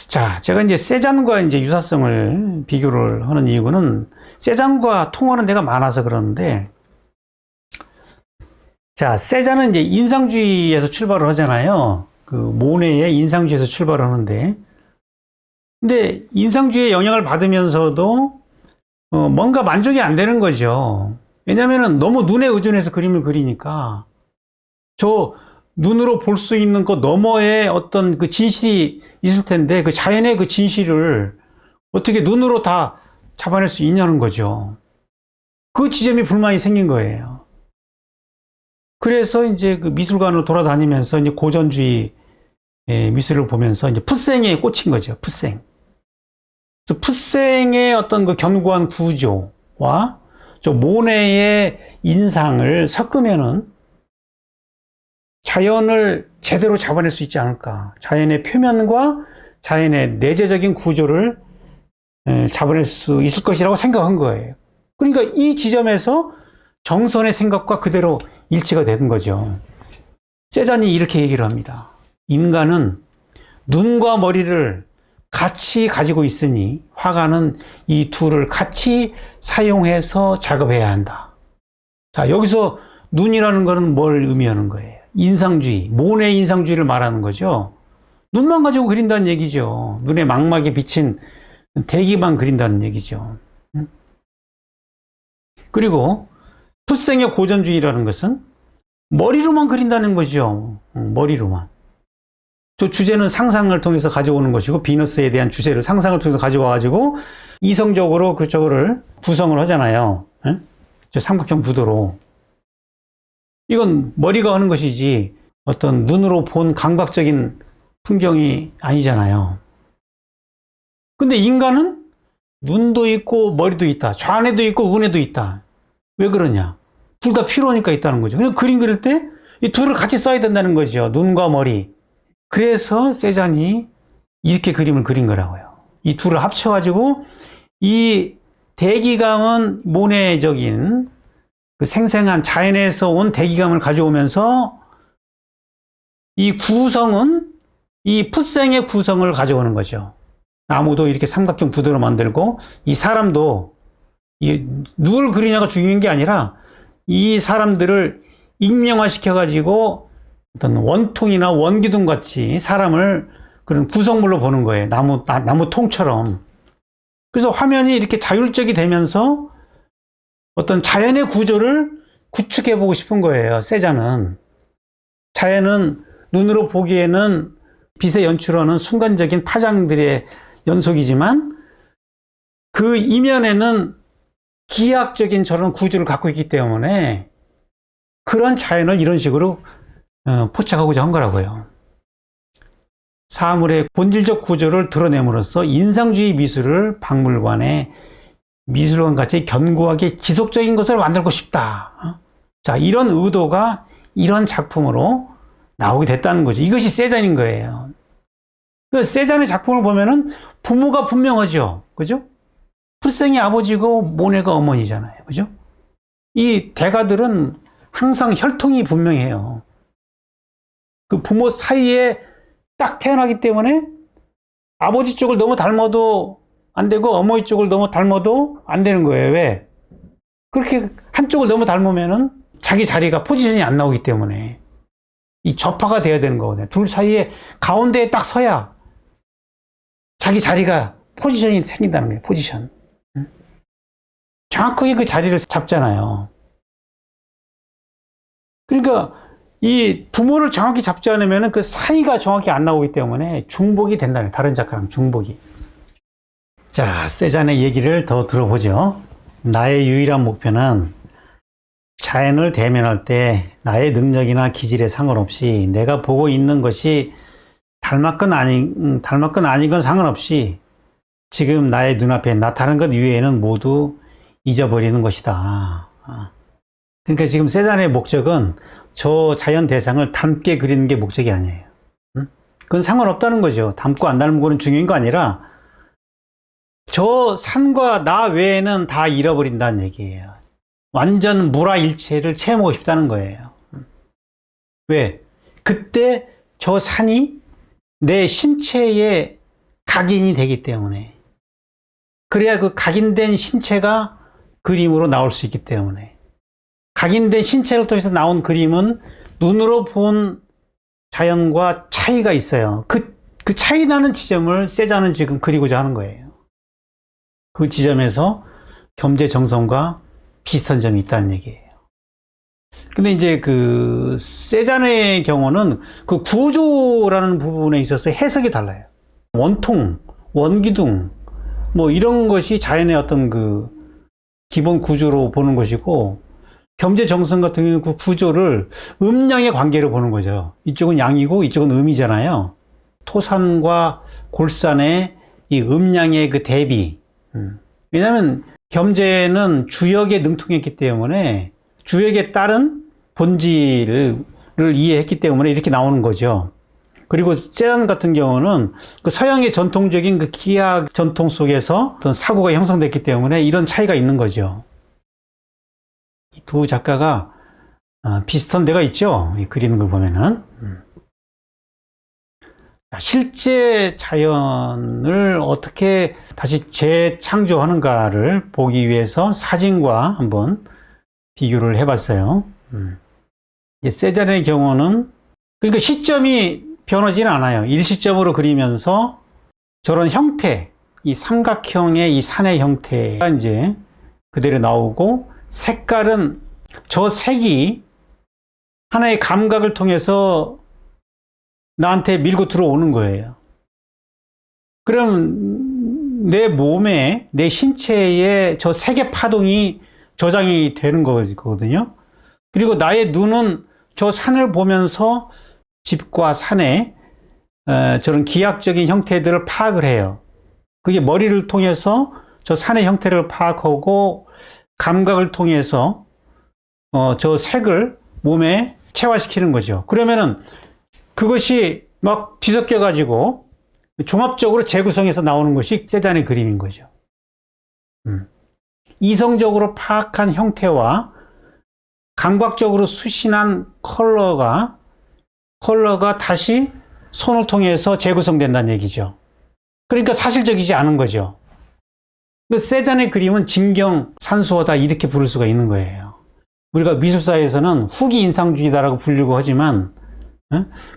자, 제가 이제 세잔과 이제 유사성을 비교를 하는 이유는 세잔과 통하는 데가 많아서 그러는데, 자, 세잔은 이제 인상주의에서 출발을 하잖아요. 그 모네의 인상주의에서 출발을 하는데, 근데 인상주의의 영향을 받으면서도 뭔가 만족이 안 되는 거죠. 왜냐면은 너무 눈에 의존해서 그림을 그리니까 저 눈으로 볼 수 있는 것 너머에 어떤 그 진실이 있을 텐데 그 자연의 그 진실을 어떻게 눈으로 다 잡아낼 수 있냐는 거죠. 그 지점이 불만이 생긴 거예요. 그래서 이제 그 미술관을 돌아다니면서 이제 고전주의 미술을 보면서 이제 푸생에 꽂힌 거죠. 푸생. 그래서 푸생의 어떤 그 견고한 구조와 저 모네의 인상을 섞으면은 자연을 제대로 잡아낼 수 있지 않을까. 자연의 표면과 자연의 내재적인 구조를 잡아낼 수 있을 것이라고 생각한 거예요. 그러니까 이 지점에서 정선의 생각과 그대로 일치가 되는 거죠. 세잔이 이렇게 얘기를 합니다. 인간은 눈과 머리를 같이 가지고 있으니 화가는 이 둘을 같이 사용해서 작업해야 한다. 자, 여기서 눈이라는 것은 뭘 의미하는 거예요? 인상주의, 모네 인상주의를 말하는 거죠. 눈만 가지고 그린다는 얘기죠. 눈에 망막에 비친 대기만 그린다는 얘기죠. 그리고 푸생의 고전주의라는 것은 머리로만 그린다는 거죠. 머리로만. 저 주제는 상상을 통해서 가져오는 것이고, 비너스에 대한 주제를 상상을 통해서 가져와가지고 이성적으로 그쪽을 구성을 하잖아요. 저 삼각형 구도로. 이건 머리가 하는 것이지 어떤 눈으로 본 감각적인 풍경이 아니잖아요. 근데 인간은 눈도 있고 머리도 있다. 좌뇌도 있고 우뇌도 있다. 왜 그러냐? 둘 다 필요하니까 있다는 거죠. 그냥 그림 그릴 때 이 둘을 같이 써야 된다는 거죠. 눈과 머리. 그래서 세잔이 이렇게 그림을 그린 거라고요. 이 둘을 합쳐가지고 이 대기감은 모네적인 그 생생한 자연에서 온 대기감을 가져오면서 이 구성은 이 푸생의 구성을 가져오는 거죠. 나무도 이렇게 삼각형 구도로 만들고 이 사람도 누굴 그리냐가 중요한 게 아니라 이 사람들을 익명화시켜 가지고 어떤 원통이나 원기둥 같이 사람을 그런 구성물로 보는 거예요. 나무 통처럼. 그래서 화면이 이렇게 자율적이 되면서 어떤 자연의 구조를 구축해 보고 싶은 거예요. 세잔은. 자연은 눈으로 보기에는 빛에 연출하는 순간적인 파장들의 연속이지만 그 이면에는 기하학적인 저런 구조를 갖고 있기 때문에 그런 자연을 이런 식으로 포착하고자 한 거라고요. 사물의 본질적 구조를 드러냄으로써 인상주의 미술을 박물관에 미술관 같이 견고하게 지속적인 것을 만들고 싶다. 자, 이런 의도가 이런 작품으로 나오게 됐다는 거죠. 이것이 세잔인 거예요. 그 세잔의 작품을 보면은 부모가 분명하죠. 그죠? 푸생이 아버지고 모네가 어머니잖아요. 그죠? 이 대가들은 항상 혈통이 분명해요. 그 부모 사이에 딱 태어나기 때문에 아버지 쪽을 너무 닮아도 안 되고 어머니 쪽을 너무 닮아도 안 되는 거예요. 왜? 그렇게 한쪽을 너무 닮으면은 자기 자리가 포지션이 안 나오기 때문에 이 접화가 돼야 되는 거거든요. 둘 사이에 가운데에 딱 서야 자기 자리가 포지션이 생긴다는 거예요. 포지션. 정확하게 그 자리를 잡잖아요. 그러니까 이 부모를 정확히 잡지 않으면 그 사이가 정확히 안 나오기 때문에 중복이 된다는 거예요. 다른 작가랑 중복이. 자, 세잔의 얘기를 더 들어보죠. 나의 유일한 목표는 자연을 대면할 때 나의 능력이나 기질에 상관없이 내가 보고 있는 것이 닮았건 아닌 건 상관없이 지금 나의 눈앞에 나타나는 것 이외에는 모두 잊어버리는 것이다. 그러니까 지금 세잔의 목적은 저 자연 대상을 닮게 그리는 게 목적이 아니에요. 그건 상관없다는 거죠. 닮고 안 닮은 거는 중요한 거 아니라 저 산과 나 외에는 다 잃어버린다는 얘기예요. 완전 무라일체를 체험하고 싶다는 거예요. 왜? 그때 저 산이 내 신체의 각인이 되기 때문에. 그래야 그 각인된 신체가 그림으로 나올 수 있기 때문에. 각인된 신체를 통해서 나온 그림은 눈으로 본 자연과 차이가 있어요. 그 차이 나는 지점을 세자는 지금 그리고자 하는 거예요. 그 지점에서 겸재정성과 비슷한 점이 있다는 얘기예요. 근데 이제 그 세잔의 경우는 그 구조라는 부분에 있어서 해석이 달라요. 원통, 원기둥, 뭐 이런 것이 자연의 어떤 그 기본 구조로 보는 것이고, 겸재정성 같은 경우는 그 구조를 음양의 관계로 보는 거죠. 이쪽은 양이고 이쪽은 음이잖아요. 토산과 골산의 이 음양의 그 대비. 왜냐하면 겸재는 주역에 능통했기 때문에 주역에 따른 본질을 이해했기 때문에 이렇게 나오는 거죠. 그리고 세잔 같은 경우는 그 서양의 전통적인 그 기하 전통 속에서 어떤 사고가 형성됐기 때문에 이런 차이가 있는 거죠. 이 두 작가가 비슷한 데가 있죠. 그리는 걸 보면은. 실제 자연을 어떻게 다시 재창조하는가를 보기 위해서 사진과 한번 비교를 해봤어요. 세잔의 경우는 그러니까 시점이 변하지는 않아요. 일시점으로 그리면서 저런 형태, 이 삼각형의 이 산의 형태가 이제 그대로 나오고, 색깔은 저 색이 하나의 감각을 통해서 나한테 밀고 들어오는 거예요. 그럼 내 몸에, 내 신체에 저 색의 파동이 저장이 되는 거거든요. 그리고 나의 눈은 저 산을 보면서 집과 산의 저런 기하학적인 형태들을 파악을 해요. 그게 머리를 통해서 저 산의 형태를 파악하고, 감각을 통해서 저 색을 몸에 체화시키는 거죠. 그러면은 그것이 막 뒤섞여 가지고 종합적으로 재구성해서 나오는 것이 세잔의 그림인 거죠. 이성적으로 파악한 형태와 감각적으로 수신한 컬러가 다시 손을 통해서 재구성된다는 얘기죠. 그러니까 사실적이지 않은 거죠. 세잔의 그림은 진경산수하다 이렇게 부를 수가 있는 거예요. 우리가 미술사에서는 후기 인상주의다라고 부르려고 하지만,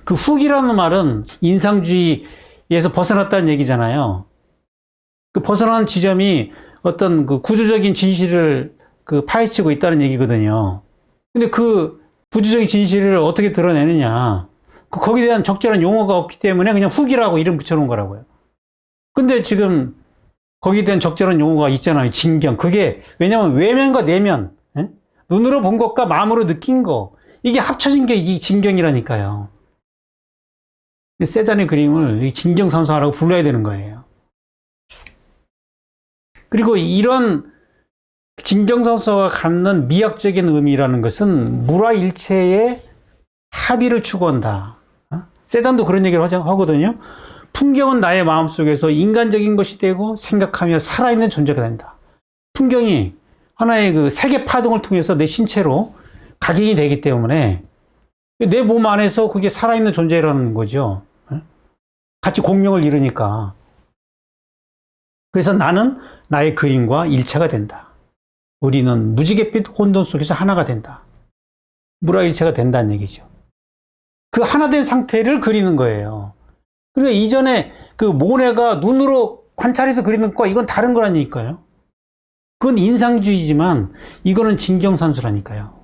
그 후기라는 말은 인상주의에서 벗어났다는 얘기잖아요. 그 벗어난 지점이 어떤 그 구조적인 진실을 그 파헤치고 있다는 얘기거든요. 근데 그 구조적인 진실을 어떻게 드러내느냐. 거기에 대한 적절한 용어가 없기 때문에 그냥 후기라고 이름 붙여놓은 거라고요. 근데 지금 거기에 대한 적절한 용어가 있잖아요. 진경. 그게 왜냐하면 외면과 내면, 눈으로 본 것과 마음으로 느낀 거, 이게 합쳐진 게 이 진경이라니까요. 세잔의 그림을 진경산수라고 불러야 되는 거예요. 그리고 이런 진경산수가 갖는 미학적인 의미라는 것은 물화일체의 합의를 추구한다. 세잔도 그런 얘기를 하거든요. 풍경은 나의 마음속에서 인간적인 것이 되고 생각하며 살아있는 존재가 된다. 풍경이 하나의 그 색의 파동을 통해서 내 신체로 각인이 되기 때문에 내 몸 안에서 그게 살아있는 존재라는 거죠. 같이 공명을 이루니까. 그래서 나는 나의 그림과 일체가 된다. 우리는 무지갯빛 혼돈 속에서 하나가 된다. 물화일체가 된다는 얘기죠. 그 하나된 상태를 그리는 거예요. 그러니까 이전에 그 모네가 눈으로 관찰해서 그리는 것과 이건 다른 거라니까요. 그건 인상주의지만 이거는 진경산수라니까요.